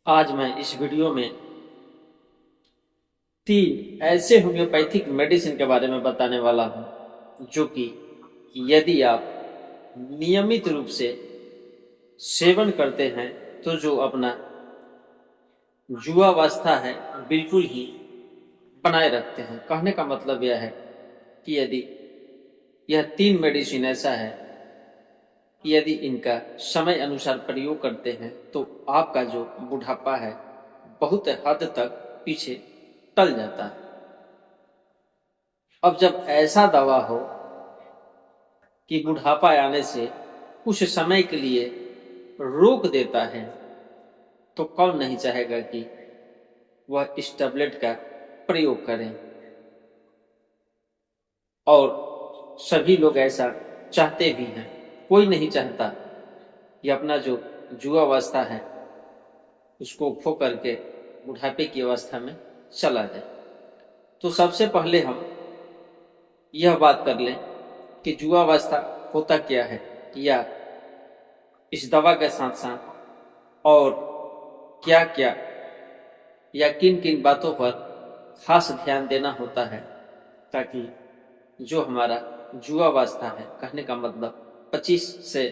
आज मैं इस वीडियो में 3 ऐसे होम्योपैथिक मेडिसिन के बारे में बताने वाला हूं जो कि यदि आप नियमित रूप से सेवन करते हैं तो जो अपना युवावस्था है बिल्कुल ही बनाए रखते हैं। कहने का मतलब यह है कि यदि यह 3 मेडिसिन ऐसा है कि यदि इनका समय अनुसार प्रयोग करते हैं तो आपका जो बुढ़ापा है बहुत हद तक पीछे टल जाता है। अब जब ऐसा दवा हो कि बुढ़ापा आने से कुछ समय के लिए रोक देता है तो कौन नहीं चाहेगा कि वह इस टैबलेट का प्रयोग करें। और सभी लोग ऐसा चाहते भी हैं। कोई नहीं चाहता कि अपना जो युवावस्था है उसको खो करके बुढ़ापे की अवस्था में चला जाए। तो सबसे पहले हम यह बात कर लें कि युवावस्था होता क्या है, या इस दवा के साथ साथ और क्या क्या या किन किन बातों पर खास ध्यान देना होता है ताकि जो हमारा युवावस्था है, कहने का मतलब 25 से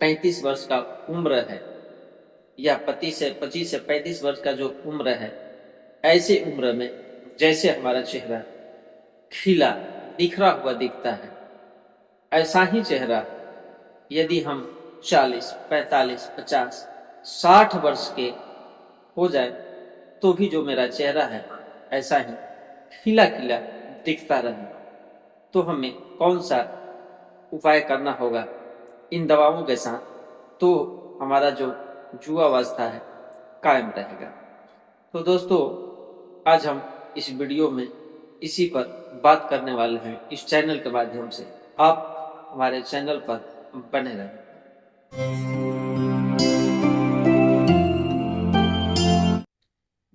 35 वर्ष का उम्र है या 25 से 35 वर्ष का जो उम्र है, ऐसे उम्र में जैसे हमारा चेहरा खिला निखरा हुआ दिखता है, ऐसा ही चेहरा यदि हम 40, 45, 50, 60 वर्ष के हो जाए तो भी जो मेरा चेहरा है ऐसा ही खिला खिला दिखता रहे, तो हमें कौन सा उपाय करना होगा इन दवाओं के साथ, तो हमारा जो युवावस्था है कायम रहेगा। तो दोस्तों, आज हम इस वीडियो में इसी पर बात करने वाले हैं। इस चैनल के माध्यम से आप हमारे चैनल पर बने रहें।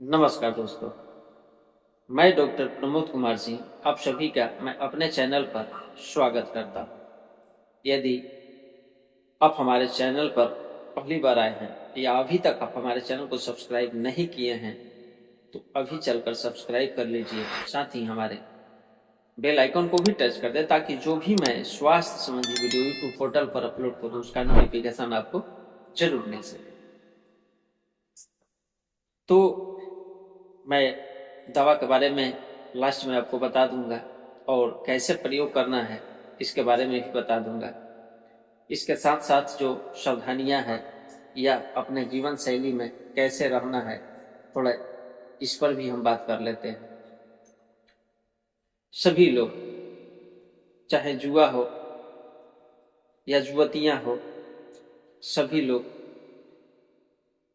नमस्कार दोस्तों, मैं डॉक्टर प्रमोद कुमार सिंह आप सभी का मैं अपने चैनल पर स्वागत करता हूँ। यदि आप हमारे चैनल पर पहली बार आए हैं या अभी तक आप हमारे चैनल को सब्सक्राइब नहीं किए हैं तो अभी चलकर सब्सक्राइब कर लीजिए। साथ ही हमारे बेल आइकन को भी टच कर दें ताकि जो भी मैं स्वास्थ्य संबंधी वीडियो यूट्यूब पोर्टल पर अपलोड करूँ उसका नोटिफिकेशन आपको जरूर मिल सके। तो मैं दवा के बारे में लास्ट में आपको बता दूंगा और कैसे प्रयोग करना है इसके बारे में भी बता दूंगा। इसके साथ साथ जो सावधानियां हैं या अपने जीवन शैली में कैसे रहना है, थोड़ा इस पर भी हम बात कर लेते हैं। सभी लोग, चाहे जुआ हो या जुवतियां हो, सभी लोग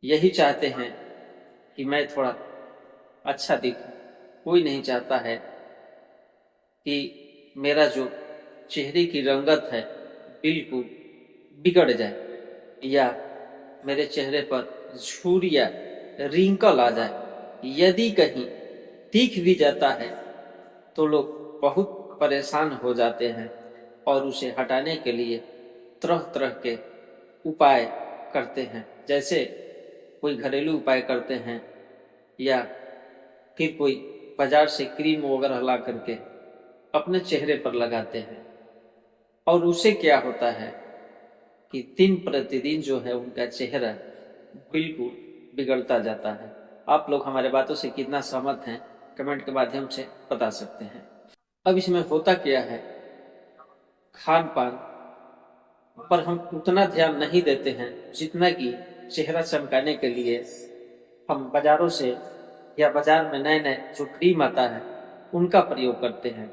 यही चाहते हैं कि मैं थोड़ा अच्छा दिखूं। कोई नहीं चाहता है कि मेरा जो चेहरे की रंगत है बिल्कुल बिगड़ जाए या मेरे चेहरे पर झुर्रियां रिंकल आ जाए। यदि कहीं दिख भी जाता है तो लोग बहुत परेशान हो जाते हैं और उसे हटाने के लिए तरह तरह के उपाय करते हैं। जैसे कोई घरेलू उपाय करते हैं या फिर कोई बाजार से क्रीम वगैरह ला करके अपने चेहरे पर लगाते हैं, और उससे क्या होता है कि दिन प्रतिदिन जो है उनका चेहरा बिल्कुल बिगड़ता जाता है। आप लोग हमारे बातों से कितना सहमत हैं कमेंट के माध्यम से बता सकते हैं। अब इसमें होता क्या है, खान पान पर हम उतना ध्यान नहीं देते हैं जितना कि चेहरा चमकाने के लिए हम बाजारों से या बाजार में नए नए जो क्रीम आता है उनका प्रयोग करते हैं।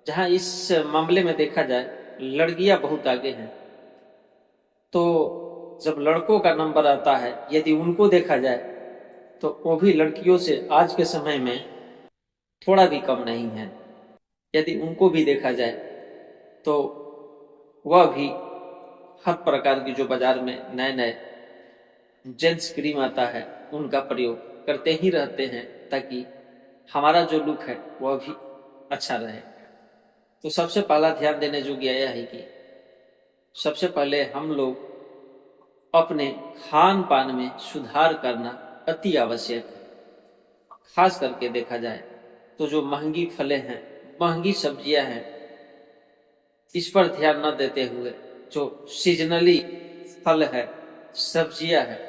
जहां इस मामले में देखा जाए लड़कियां बहुत आगे हैं, तो जब लड़कों का नंबर आता है यदि उनको देखा जाए तो वो भी लड़कियों से आज के समय में थोड़ा भी कम नहीं है। यदि उनको भी देखा जाए तो वह भी हर प्रकार की जो बाजार में नए नए जेंट्स क्रीम आता है उनका प्रयोग करते ही रहते हैं ताकि हमारा जो लुक है वह भी अच्छा रहे। तो सबसे पहला ध्यान देने योग्य यह है कि सबसे पहले हम लोग अपने खान पान में सुधार करना अति आवश्यक है। खास करके देखा जाए तो जो महंगी फलें हैं, महंगी सब्जियां हैं, इस पर ध्यान न देते हुए जो सीजनली फल है, सब्जियां है,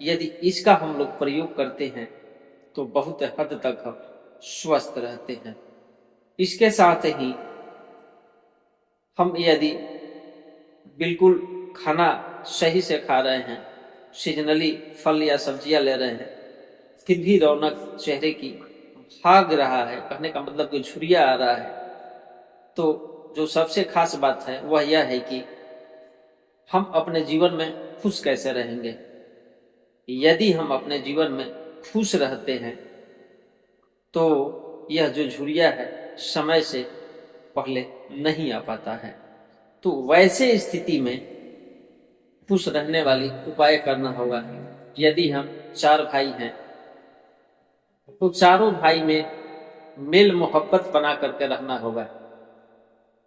यदि इसका हम लोग प्रयोग करते हैं तो बहुत हद तक हम स्वस्थ रहते हैं। इसके साथ ही हम यदि बिल्कुल खाना सही से खा रहे हैं, सीजनली फल या सब्जियां ले रहे हैं, फिर भी रौनक चेहरे की भाग रहा है, कहने का मतलब कि झुर्रियां आ रहा है, तो जो सबसे खास बात है वह यह है कि हम अपने जीवन में खुश कैसे रहेंगे। यदि हम अपने जीवन में खुश रहते हैं तो यह जो झुर्रियां है समय से पहले नहीं आ पाता है। तो वैसे स्थिति में खुश रहने वाली उपाय करना होगा। यदि हम 4 भाई हैं तो चारों भाई में मेल मोहब्बत बना करके रहना होगा।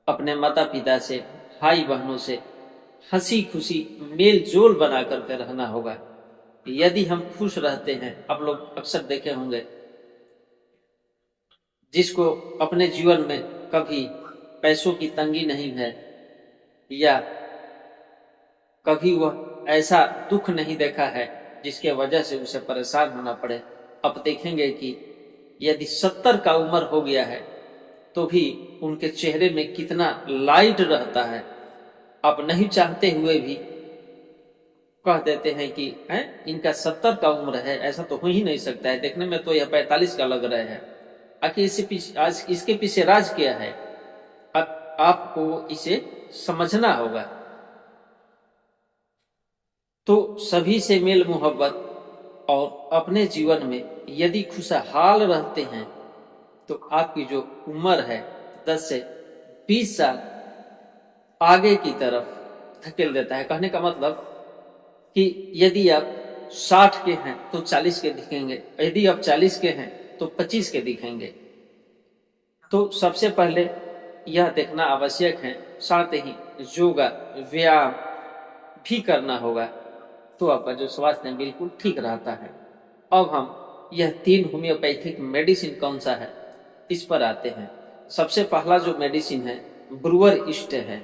अपने माता पिता से, भाई बहनों से हंसी खुशी मेल जोल बना करके रहना होगा। यदि हम खुश रहते हैं, आप लोग अक्सर देखे होंगे जिसको अपने जीवन में कभी पैसों की तंगी नहीं है या कभी वह ऐसा दुख नहीं देखा है जिसके वजह से उसे परेशान होना पड़े, अब देखेंगे कि यदि 70 का उम्र हो गया है तो भी उनके चेहरे में कितना लाइट रहता है। आप नहीं चाहते हुए भी कह देते हैं कि हैं इनका 70 का उम्र है, ऐसा तो हो ही नहीं सकता है, देखने में तो यह 45 का लग रहा है। आखिर इसके पीछे राज क्या है, आपको इसे समझना होगा। तो सभी से मेल मोहब्बत और अपने जीवन में यदि खुशहाल रहते हैं तो आपकी जो उम्र है 10 से 20 साल आगे की तरफ धकेल देता है। कहने का मतलब कि यदि आप 60 के हैं तो 40 के दिखेंगे, यदि आप 40 के हैं तो 25 के दिखेंगे। तो सबसे पहले यह देखना आवश्यक है, साथ ही योगा व्यायाम भी करना होगा तो आपका जो स्वास्थ्य है बिल्कुल ठीक रहता है। अब हम यह 3 होम्योपैथिक मेडिसिन कौन सा है इस पर आते हैं। सबसे पहला जो मेडिसिन है ब्रूअर ईस्ट है।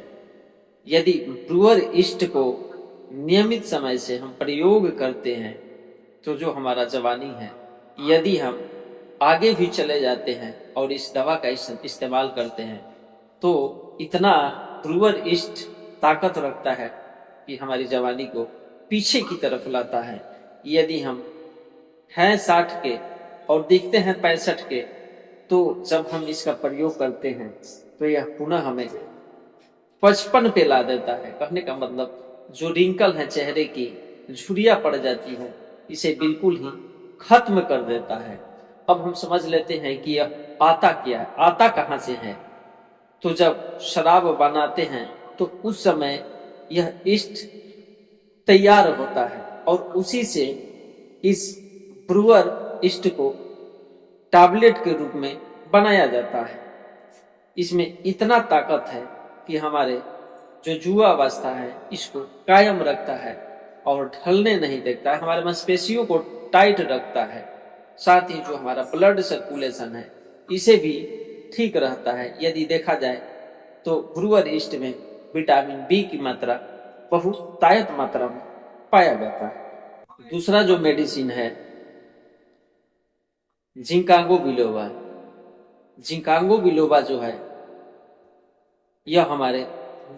यदि ब्रूअर ईस्ट को नियमित समय से हम प्रयोग करते हैं तो जो हमारा जवानी है, यदि हम आगे भी चले जाते हैं और इस दवा का इस्तेमाल करते हैं तो इतना ब्रूअर ईस्ट ताकत रखता है कि हमारी जवानी को पीछे की तरफ लाता है। यदि हम हैं 60 के और दिखते हैं 65 के तो जब हम इसका प्रयोग करते हैं तो यह पुनः हमें 55 पे ला देता है। कहने का मतलब जो रिंकल है चेहरे की, झुर्रियां पड़ जाती है, इसे बिल्कुल ही खत्म कर देता है। अब हम समझ लेते हैं कि यह आता क्या है, आता कहां से है। तो जब शराब बनाते हैं तो उस समय यह ईस्ट तैयार होता है और उसी से इस ब्रूअर ईस्ट को टैबलेट के रूप में बनाया जाता है। इसमें इतना ताकत है कि हमारे जो युवा अवस्था है इसको कायम रखता है और ढलने नहीं देता है, हमारे मांसपेशियों को टाइट रखता है। साथ ही जो हमारा ब्लड सर्कुलेशन है इसे भी ठीक रहता है। यदि देखा जाए तो ब्रूअर ईस्ट में विटामिन बी की मात्रा बहुतायत मात्रा में पाया जाता है। दूसरा जो मेडिसिन है जिंकागो बिलोबा। जिंकागो बिलोबा जो है यह हमारे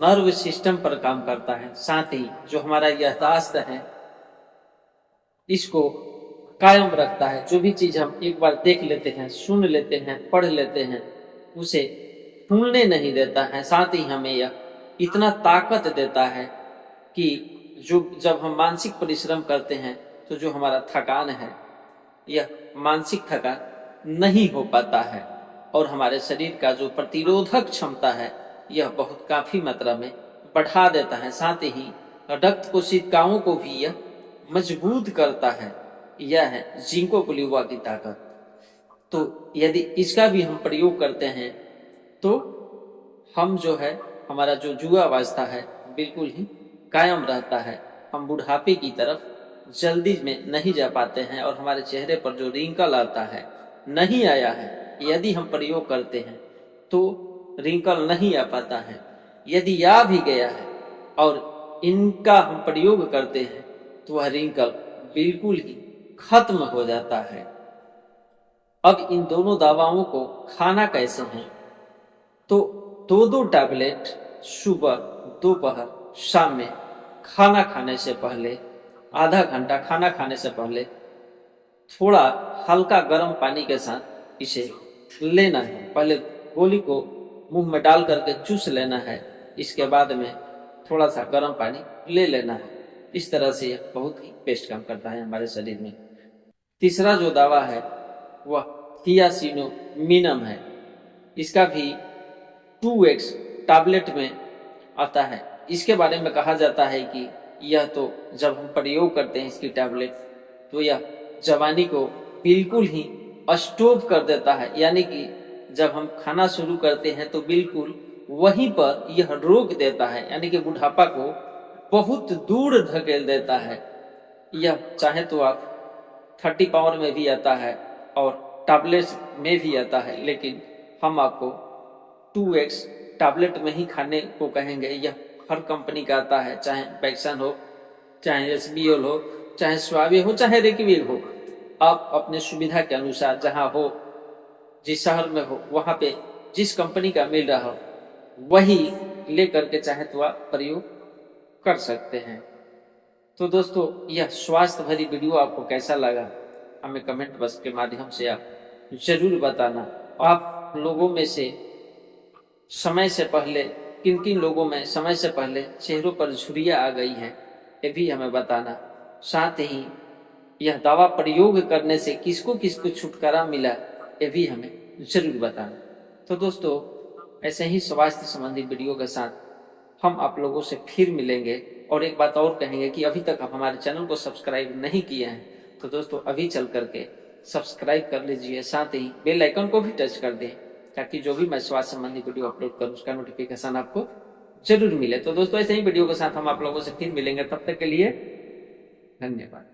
नर्व सिस्टम पर काम करता है, साथ ही जो हमारा याददाश्त है इसको कायम रखता है। जो भी चीज हम एक बार देख लेते हैं, सुन लेते हैं, पढ़ लेते हैं, उसे भूलने नहीं देता है। साथ ही हमें यह इतना ताकत देता है कि जो जब हम मानसिक परिश्रम करते हैं तो जो हमारा थकान है यह मानसिक थकान नहीं हो पाता है और हमारे शरीर का जो प्रतिरोधक क्षमता है यह बहुत काफी मात्रा में बढ़ा देता है। साथ ही रक्त कोशिकाओं को भी यह मजबूत करता है। यह है जिंको बिलोबा की ताकत। तो यदि इसका भी हम प्रयोग करते हैं तो हम जो है हमारा जो युवा अवस्था है बिल्कुल ही कायम रहता है, हम बुढ़ापे की तरफ जल्दी में नहीं जा पाते हैं और हमारे चेहरे पर जो रिंकल आता है, नहीं आया है, यदि हम प्रयोग करते हैं तो रिंकल नहीं आ पाता है। यदि आ भी गया है और इनका हम प्रयोग करते हैं तो वह रिंकल बिल्कुल ही खत्म हो जाता है। अब इन दोनों दवाओं को खाना कैसे है, तो 2-2 टैबलेट सुबह, दोपहर, शाम में खाना खाने से पहले, आधा घंटा खाना खाने से पहले थोड़ा हल्का गर्म पानी के साथ इसे लेना है। पहले गोली को मुंह में डाल करके चूस लेना है, इसके बाद में थोड़ा सा गर्म पानी ले लेना है। इस तरह से यह बहुत ही बेस्ट काम करता है हमारे शरीर में। तीसरा जो दवा है वह थियासिनोमिनम है। इसका भी 2x टैबलेट में आता है। इसके बारे में कहा जाता है कि यह तो जब हम प्रयोग करते हैं इसकी टैबलेट तो यह जवानी को बिल्कुल ही स्टॉप कर देता है, यानी कि जब हम खाना शुरू करते हैं तो बिल्कुल वहीं पर यह रोक देता है, यानी कि बुढ़ापा को बहुत दूर धकेल देता है। यह चाहे तो आप 30 पावर में भी आता है और टैबलेट्स में भी आता है, लेकिन हम आपको 2x टैबलेट में ही खाने को कहेंगे। यह हर कंपनी का आता है, चाहे पैक्सन हो, चाहे एसबीओल हो, चाहे स्वाबी हो, चाहे रेक्विल हो। आप अपने सुविधा के अनुसार जहां हो, जिस शहर में हो, वहां पे जिस कंपनी का मिल रहा हो वही लेकर के चाहे तो आप प्रयोग कर सकते हैं। तो दोस्तों, यह स्वास्थ्य भरी वीडियो आपको कैसा लगा हमें कमेंट बॉक्स के माध्यम से आप जरूर बताना। आप लोगों में से समय से पहले किन किन लोगों में समय से पहले चेहरों पर झुर्रियां आ गई हैं, ये भी हमें बताना। साथ ही यह दवा प्रयोग करने से किसको किसको छुटकारा मिला, ये भी हमें जरूर बताना। तो दोस्तों, ऐसे ही स्वास्थ्य संबंधी वीडियो के साथ हम आप लोगों से फिर मिलेंगे। और एक बात और कहेंगे कि अभी तक आप हमारे चैनल को सब्सक्राइब नहीं किए हैं तो दोस्तों अभी चल करके सब्सक्राइब कर लीजिए, साथ ही बेल आइकन को भी टच कर दें ताकि जो भी मैं स्वास्थ्य संबंधी वीडियो अपलोड करूं उसका नोटिफिकेशन आपको जरूर मिले। तो दोस्तों, ऐसे ही वीडियो के साथ हम आप लोगों से फिर मिलेंगे, तब तक के लिए धन्यवाद।